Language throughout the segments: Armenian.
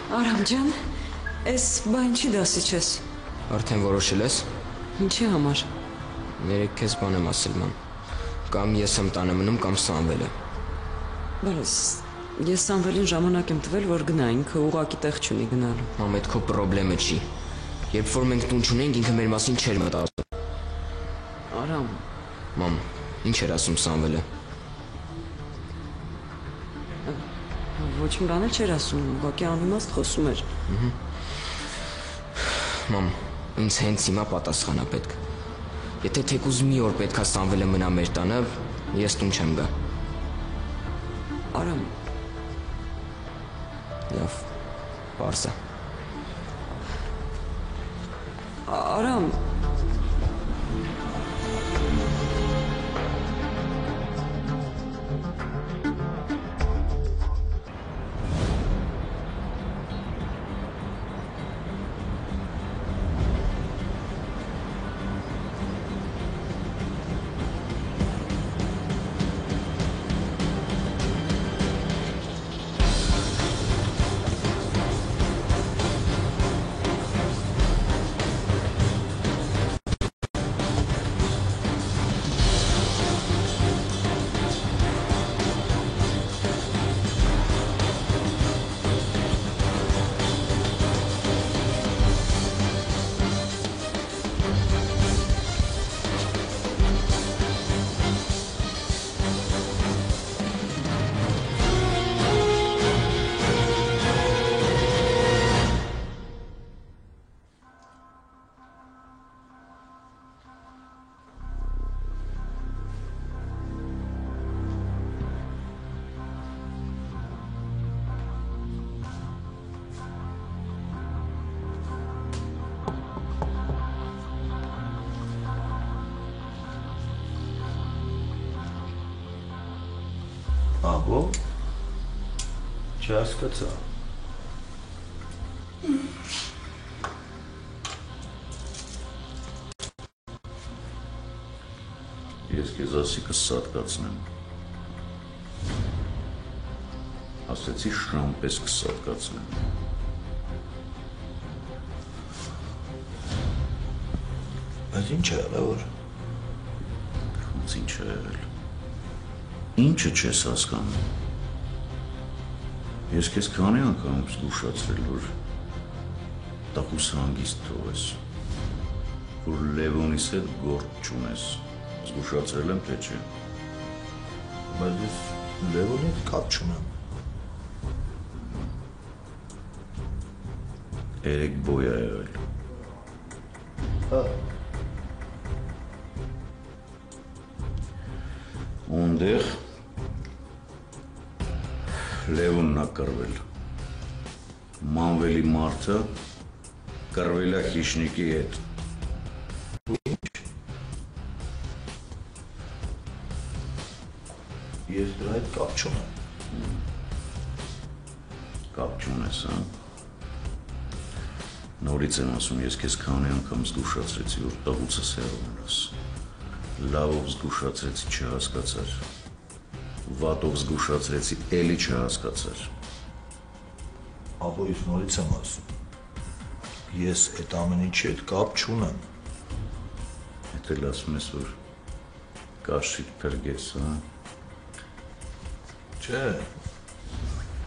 Արամ ջան, ես բան չի դասի չես։ Արդեն որոշել ես։ Ինչի համար։ Ներեք քեզ բան եմ ասել ման։ Կամ ես եմ տանը մնում, կամ Սամվելը։ Բայց ես Սամվելին ժամանակ եմ տվել, որ գնա, ինքը ուղղակի տեղ չունի գնալու։ Մամ, այդ քո պրոբլեմը չի։ Երբ որ մենք տուն չունենք, ինքը մեր մասին չէր մտածում։ Արամ։ Մամ, ինչ էր ասում Սամվելը։ Ոչ մի բան չէր ասում, ուղղակի անիմաստ խոսում էր։ Մամ, ինձ հենց հիմա պատասխան է պետք։ Եթե թեկուզ մի օր պետք է Սամվելը մնա մեր տանը, ես տուն չեմ գա։ Արամ։ Լավ, պարզ է։ Արամ։ Ահո, չհասկացա։ Ես քեզ ասի կսատկացնեմ։ Ասեցի շրամ պես կսատկացնեմ։ Բայց ինչ է եղել որ։ Ոնց ինչ է եղել։ Ինչը չես հասկանում։ Ես քեզ քանի անգամ զգուշացրել, որ տակուս հանգիստ թողես, որ Լևոնիս հետ գործ չունես։ Զգուշացրել եմ, թե չէ։ Բայց ես Լևոնի հետ կապ չունեմ։ Երեք բոյ է եղել։ Հա։ Ունդեղ Լևոնն ա կռվել։ Մանվելի մարդը կռվել է խիշնիկի հետ։ Ես դրա հետ կապ չունեմ։ Կապ չունես, հա։ Նորից եմ ասում, ես քեզ քանի անգամ զգուշացրեցի, որ տղուցս հեռու մնաս։ Լավով զգուշացրեցի, չհասկացար։ Վատով զգուշացրեցի, էլի չհասկացար։ Ահո ես նորից եմ ասում։ Ես այդ ամեն ինչի հետ կապ չունեմ։ Եթե ասում ես, որ կաշիտ փրկես, հա։ Չէ։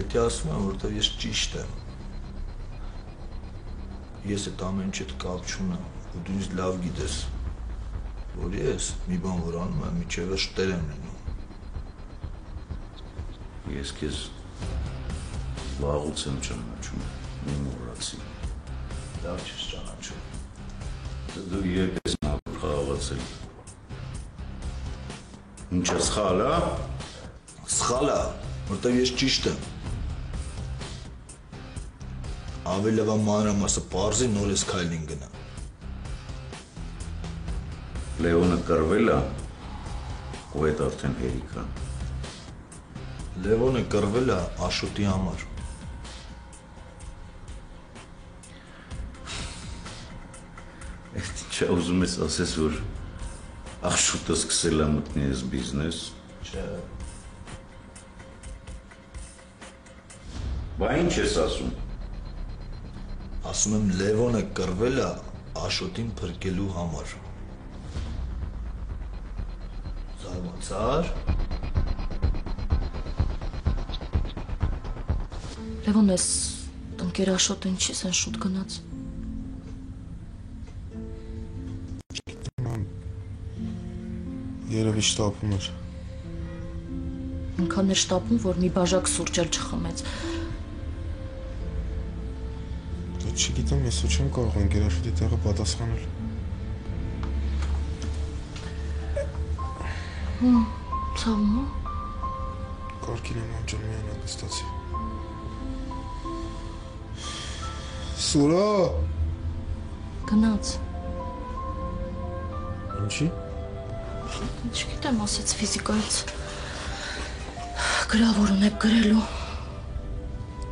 Եթե ասում եմ, որովհետև ես ճիշտ եմ։ Ես այդ ամեն ինչի հետ կապ չունեմ, ու դու ինձ լավ գիտես, որ ես մի բան որ անում եմ, միջև շտեր եմ լինում։ Ես քեզ վաղուց եմ ճանաչում, մի մոռացի։ Լավ չես ճանաչում։ Դու երբ ես մաքուր խաղացել։ Ինչը սխալ, հա։ Սխալ է, որտեղ ես ճիշտ եմ։ Ավելի լավ մանրամասը պարզի նոր ես քայլին գնա։ Լևոնը կռվել է, ու այդ արդեն հերիք է։ Լևոնը կռվել է Աշոտի համար։ Այդ ինչա ուզում ես ասես, որ Աշոտը սկսել է մտնի այս բիզնես։ Չէ։ Բա ինչ ես ասում։ Ասում եմ Լևոնը կռվել է Աշոտին փրկելու համար։ Զարմացար։ Լևոն, ես ընկեր Աշոտը ինչի՞ս են շուտ գնաց։ Երևի շտապում էր։ Ինքան էր շտապում, որ մի բաժակ սուրճ էլ չխմեց։ Չգիտեմ, ես ու չեմ կարող ընկեր Աշոտի տեղը պատասխանել։ Ցավում է։ Կարգին եմ անջան միայն անգստացի։ Սուրա։ Գնաց։ Ինչի։ Չգիտեմ, ասեց ֆիզիկայից։ Գրավոր ունեք գրելու։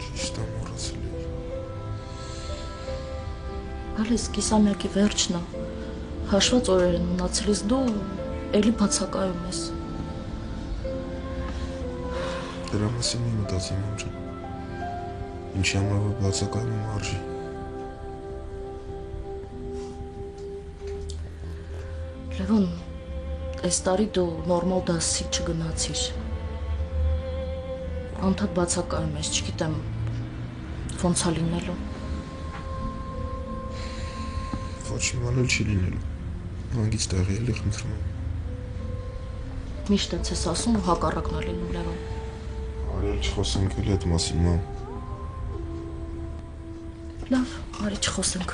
Ճիշտ եմ մոռացել էր։ Բալիս կիսամյակի վերջն է։ Հաշված օրեր են մնացել, իսկ դու էլի բացակայում ես։ Դրա մասին մի մտածեմ անջան։ Ինչի համար որ բացակայում եմ արժի։ Լևոն, այս տարի դու նորմալ դասի չգնացիր։ Անդադ բացակայում ես, չգիտեմ ոնց է լինելու։ Ոչ մի բան էլ չի լինելու։ Հանգից տեղի էլի խնդրում եմ։ Միշտ ես ասում ու հակառակն է լինում, Լևոն։ Արել չխոսենք էլ այդ մասին, մամ։ Լավ, արի չխոսենք։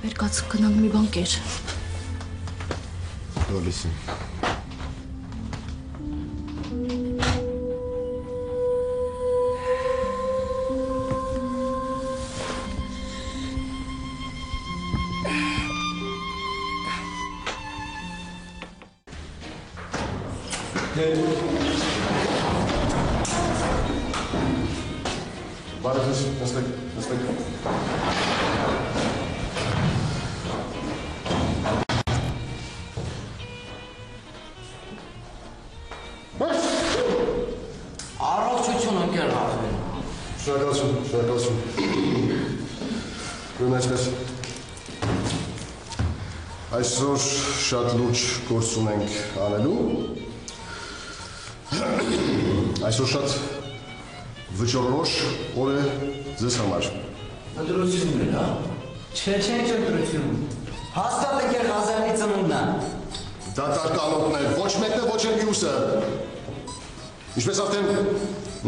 Մեր կաց գնանք մի բան կեր։ Գալիս եմ։ Բարև ձեզ, նստեք։ Առողջություն ընկեր Ռաֆել։ Շնորհակալություն։ Ուրեմն այսպես։ Այսօր շատ լուրջ գործ ունենք անելու։ Այսօր շատ վճռորոշ օր է ձեզ համար։ Ընտրությունն է, հա։ Չէ, ընտրություն։ Հաստատ ընկեր Ղազարյանի ծնունդն է։ Դատականոտներ, ոչ մեկն է, ոչ էլ մյուսը։ Ինչպես արդեն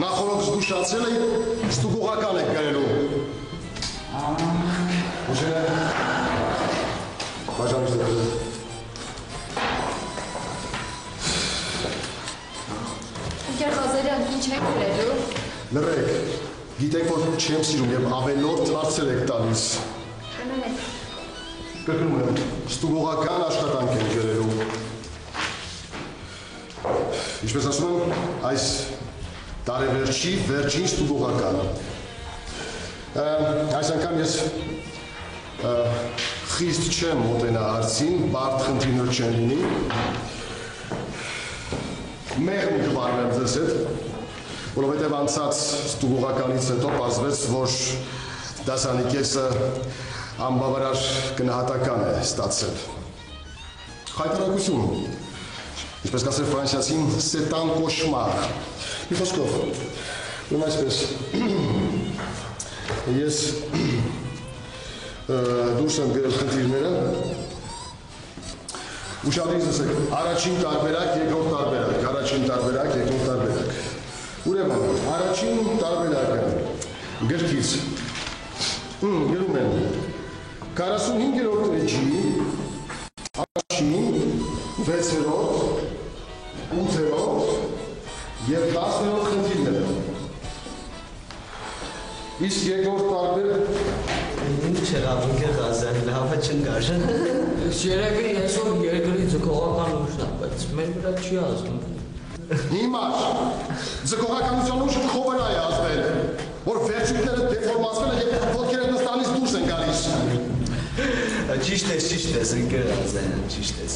նախորդ զգուշացել էի, ստուգողական եք գրելու։ Ուժերը բաժանիշ դեպել։ Ընկեր Ղազարյան, ինչ եք գրելու։ Լռեք, գիտեք, որ չեմ սիրում և ավելորդ հարցեր եք տալիս։ Կրկնում եմ, ստուգողական աշխատանք ենք գրելու։ Ինչպես ասում եմ, այս տարեվերջի վերջին ստուգողական։ Այս անգամ ես խիստ չեմ մոտենա հարցին, բարդ խնդիրներ չեն լինի։ Մեղմ կվարվեմ ձեզ հետ, որովհետև անցած ստուգողականից հետո պարզվեց, որ դասանիկեսը անբավարար գնահատական է ստացել։ Խայտարակություն, ինչպես կասեր ֆրանսիացին, սետան կոշմար։ Մի խոսքով, ուրեմն այսպես, ես դուրս եմ գրել խնդիրները, ուշադրից ասեք, առաջին տարբերակ, երկրորդ տարբերակ, առաջին տարբերակ, երկրորդ տարբերակ։ Ուրեմն, առաջին տարբերակը գրքից գրում են 45-րդ էջի առաջին, 6-րդ, 8-րդ և 10-րդ խնդիրները։ Իսկ երկրորդ տարբեր Ինչ եղավ ընկեր Ղազարյան, լավը չընկար։ Երևի այսօր երկրի ձգողական ուժն է, բայց մեր վրա չի ազդում։ Հիմար, ձգողականության ուժը քո վրա է ազդել, որ վերջույթները դեֆորմացվել են և ոտքերը նստանից դուրս են գալիս։ Ճիշտ ես, ընկեր Ղազարյան, ճիշտ ես։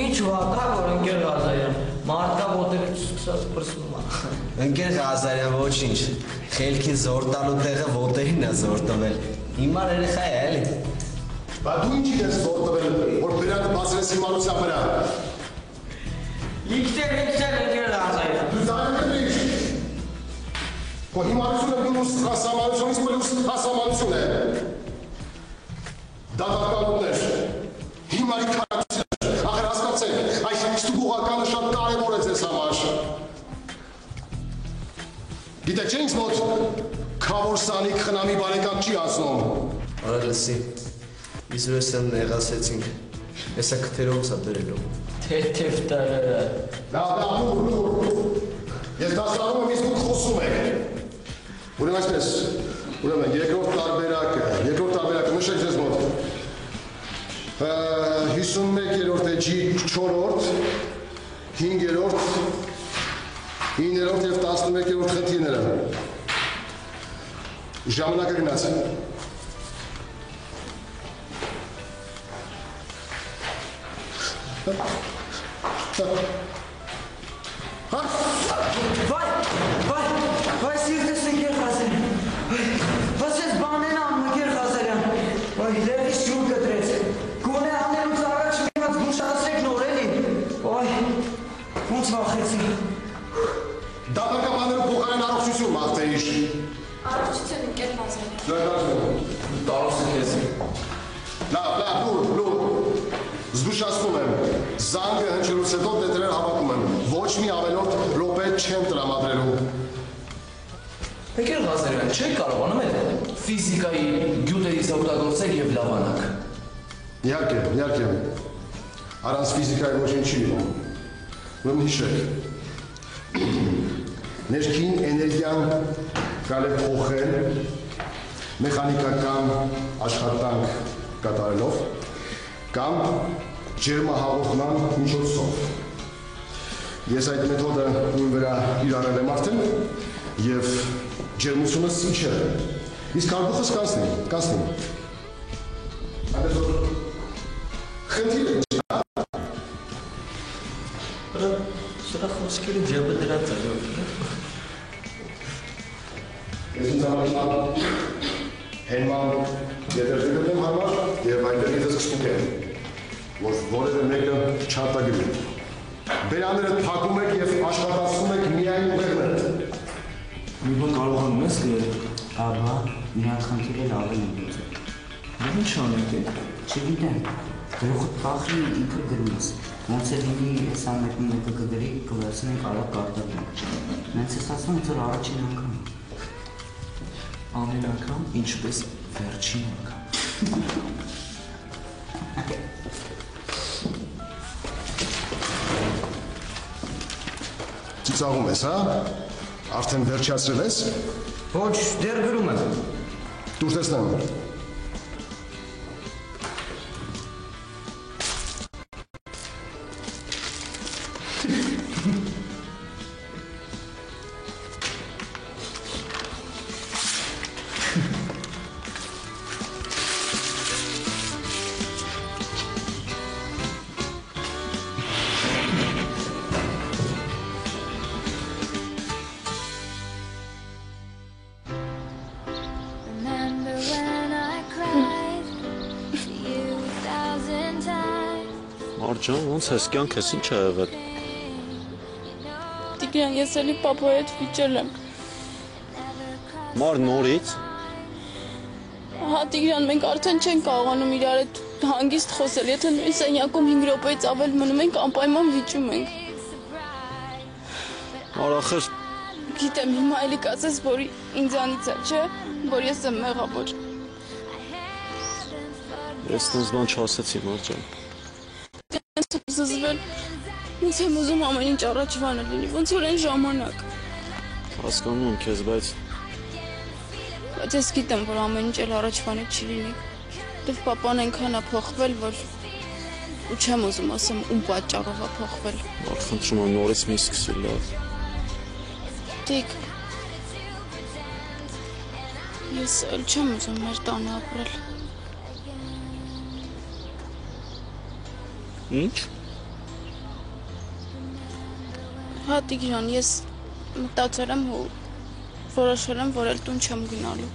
Ինչ վակա, որ ընկեր Ղազարյան, մարդկա ոտերը չսկսած պրսնում է։ Ընկեր Ղազարյան, ոչինչ, խելքին զոր տալու տեղը ոտերին է զոր տվել։ Հիմար երեխա է, էլի։ Բա դու ինչի ես զոր տվել, որ բերանը բացրես հիմարության վրա։ Իքտեր ընկեր Ղազարյան։ Դու զայրել ես։ Քո հիմարությունը մինուս հասարակությունից պլյուս հասարակություն է։ Դատականներ, հիմարի քարացիներ, ախր հասկացեք, այս ստուգողականը շատ կարևոր է ձեզ համար։ Գիտեք չէ ինձ մոտ քավոր սանիկ խնամի բարեկամ չի ասնում։ Արա լսի, իսուրես եմ նեղասեցինք, եսա կթերով սա բերելով։ Թեթև տարը։ Լավ, ես դասարում եմ, իսկ դուք խոսում եք։ Ուրեմն այսպես, ուրեմն երկրորդ տարբերակը նշեք ձեզ մոտ 51-րդ էջի 4-րդ, 5-րդ, 9-րդ և 11-րդ խնդիրները։ Ժամանակը գնաց։ Վայ, սիրտս ընկեր Ղազարյան, բայց ես բանեն անում ընկեր Ղազարյան, վայ, լեղից ջուր կտրեց, գոնե անելուց առաջ միմաց գուշացրեք նոր էլի, վայ, ոնց վախեցի։ Դատակաբաները փոխարեն առողջություն մաղթեիշ։ Առողջություն ընկեր Ղազարյան։ Զարգացում։ Տարոսը քեզ։ Լավ, լուր, զգուշացնում եմ, զանգը հնչելուց հետո դետրեր հավաքում եմ, ոչ մի ավելորդ րոպե չեմ տրամադրելու։ Ընկեր Ղազարյան, չեք կարողանում եք ֆիզիկայի գյուտերից օգտագործել և լավանակ։ Իհարկե, առանց ֆիզիկայի ոչինչ չի լինում։ Ուրեմն հիշեք, ներքին էներգիան կարելի է փոխել մեխանիկական աշխատանք կատարելով կամ ջերմահաղորդման միջոցով։ Ես այդ մեթոդը ուրույն վրա իրարել եմ արդեն և ջերմությունս իջել է։ Իսկ արգուխս կանցնի։ Այնպես որ խնդիր է չա։ Սրա խոսքերը ջեբը դրած է։ Ես ինձ համար հենման դետերժենտ եմ համար և այնտեղ ինձ սկսում եմ, որ որևէ մեկը չարտագրի։ Բերաները թակում եք և աշխատացնում եք միայն ուղեղները։ Մի բան կարողանում ես գրել։ Աբա, միակ խնդիրը լավ են ունեցել։ Ինչ անեք է։ Չգիտեմ, գլուխդ փախրի ինքը գրում ես։ Ոնց է լինի այս ամենի մեկը կգրի, կվերցնենք արագ կարտադրենք։ Նենց ես ասում, ոնց որ առաջին անգամ։ Ամեն անգամ, ինչպես վերջին անգամ։ Ծիծաղում ես, հա? Արդեն վերջացրել ես։ Ոչ, դեռ գրում եմ։ Դուր տեսնեմ։ Ջան, ոնց ես, կյանքս ինչ է եղել։ Տիգրան, ես էլի պապայի հետ վիճել եմ։ Մար նորից։ Հա, Տիգրան, մենք արդեն չենք կարողանում իրար հետ հանգիստ խոսել, եթե նույն սենյակում 5 րոպեից ավել մնում ենք, անպայման վիճում ենք։ Արախր։ Գիտեմ, հիմա էլի կասես, որ ինձանից է, չէ, որ ես եմ մեղավոր։ Ես տենց բան չասեցի, Մար ջան։ Զզվել, ոնց եմ ուզում ամեն ինչ առաջվանը լինի, ոնց որ այն ժամանակ։ Հասկանում եմ քեզ, բայց ես գիտեմ, որ ամեն ինչ էլ առաջվանը չի լինի։ Դեվ պապան այնքան է փոխվել, որ ու չեմ ուզում ասեմ, ում պատճառով է փոխվել։ Մար խնդրում եմ նորից մի սկսի, լավ։ Տիկ, ես էլ չեմ ուզում մեր տանը ապրել։ Ինչ։ Հա, Տիգրան, ես մտածել եմ ու որոշել եմ, որ էլ տուն չեմ գնալու։